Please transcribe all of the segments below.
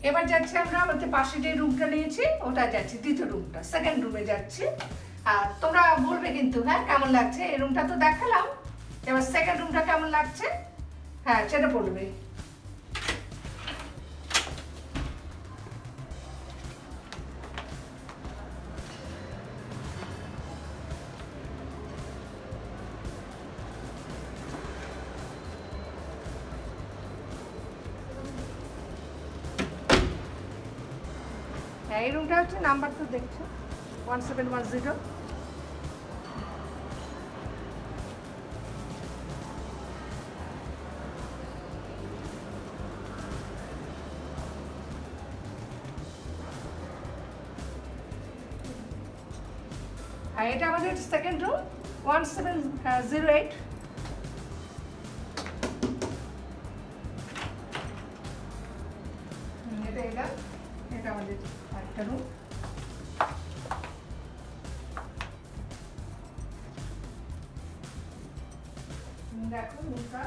এবার যাচ্ছি আমরা আমাদের পাশে যে রুমটা নিয়েছি ওটা যাচ্ছি, দ্বিতীয় রুমটা, সেকেন্ড রুমে যাচ্ছি। আর তোমরা বলবে কিন্তু হ্যাঁ কেমন লাগছে। এই রুমটা তো দেখালাম, এবার সেকেন্ড রুমটা কেমন লাগছে হ্যাঁ সেটা বলবে। হ্যাঁ এই রুমটা হচ্ছে, নাম্বার তো দেখছো 1710। আর এটা আমাদের সেকেন্ড রুম 1708। এটা আমাদের আরেকটা রুম। দেখো রুমটা,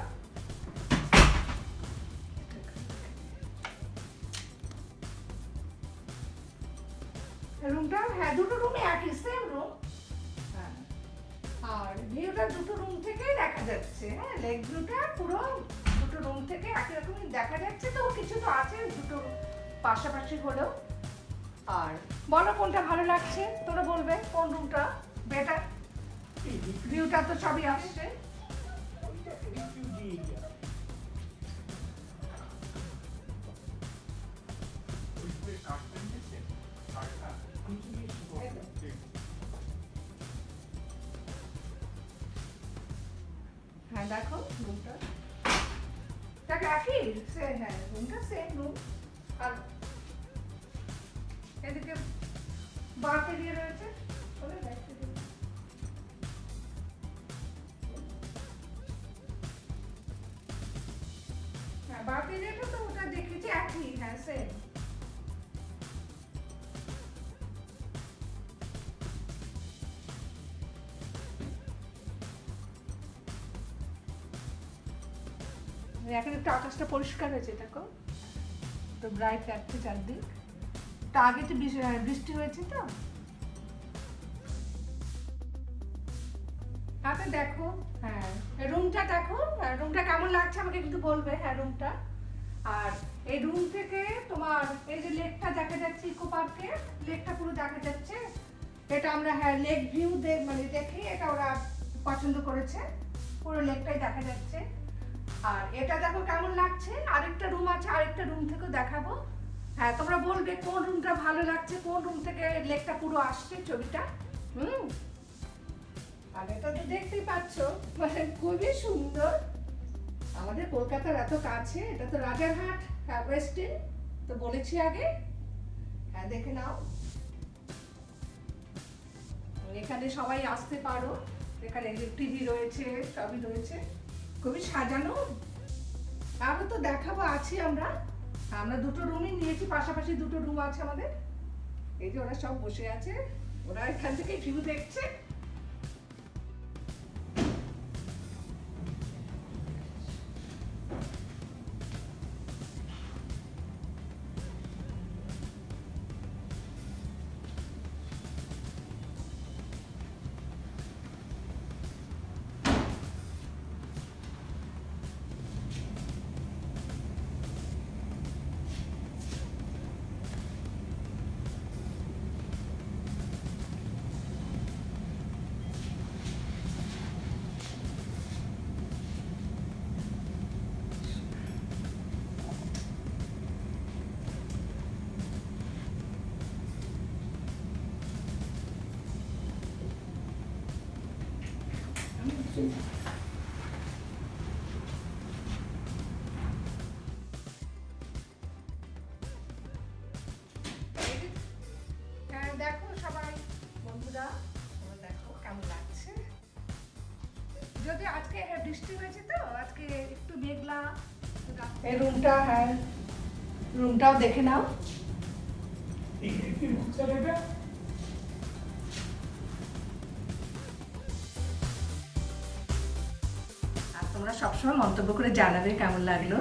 রুমটা হ্যাঁ দুটো রুমে একই, সেম রুম। হ্যাঁ আর ভিউটা দুটো রুম থেকেই দেখা যাচ্ছে। হ্যাঁ লেক ভিউটা পুরো দুটো রুম থেকে একই রকমই দেখা যাচ্ছে। তো কিছু তো আছে দুটো পাশাপাশি হলেও। আর বলো কোনটা ভালো লাগছে, তোমরা বলবে কোন রুমটা বেটার। ভিউটা তো সবই আসছে। হ্যাঁ দেখো রুমটা দেখ একই, হ্যাঁ রুমটা সেম রুম। আর এদিকে বাড়তে দিয়ে রয়েছে, হ্যাঁ বাড়তে দিয়েটা তো ওটা দেখেছি একই, হ্যাঁ সেম। এখন একটু আকাশটা পরিষ্কার হয়েছে, দেখো তো ব্রাইট লাগছে চারদিক। তা আগে তো বৃষ্টি হয়েছে তো। তাতে দেখো হ্যাঁ রুমটা দেখো, রুমটা কেমন লাগছে আমাকে কিন্তু বলবে। হ্যাঁ রুমটা, আর এই রুম থেকে তোমার এই যে লেকটা দেখা যাচ্ছে, ইকো পার্কে লেকটা পুরো দেখা যাচ্ছে। এটা আমরা হ্যাঁ লেক ভিউ মানে দেখি, এটা ওরা পছন্দ করেছে, পুরো লেকটাই দেখা যাচ্ছে। আর এটা দেখো কেমন লাগছে, আরেকটা রুম আছে, আরেকটা রুম থেকেও দেখাবো। হ্যাঁ তোমরা বলবে কোন রুমটা ভালো লাগছে, কোন রুম থেকে লেকটা পুরো আসছে ছবিটা। আর এটা তো দেখতেই পাচ্ছ মানে খুবই সুন্দর। আমাদের কলকাতার এত কাছে, এটা তো রাজারহাট ওয়েস্টিন, তো বলেছি আগে। হ্যাঁ দেখে নাও, এখানে সবাই আসতে পারো। এখানে টিভি রয়েছে, সবই রয়েছে, খুবই সাজানো। আরো তো দেখাবো আছি আমরা দুটো রুমই নিয়েছি, পাশাপাশি দুটো রুম আছে আমাদের। এই যে ওরা সব বসে আছে, ওরা এখান থেকে ভিউ দেখছে। দেখো সবাই বন্ধুরা, দেখো কেমন লাগছে। যদি আজকে বৃষ্টি হয়েছে তো আজকে একটু মেঘলা। এই রুমটা, হ্যাঁ রুমটাও দেখে নাও। আর তোমরা সবসময় মন্তব্য করে জানাবে কেমন লাগলো।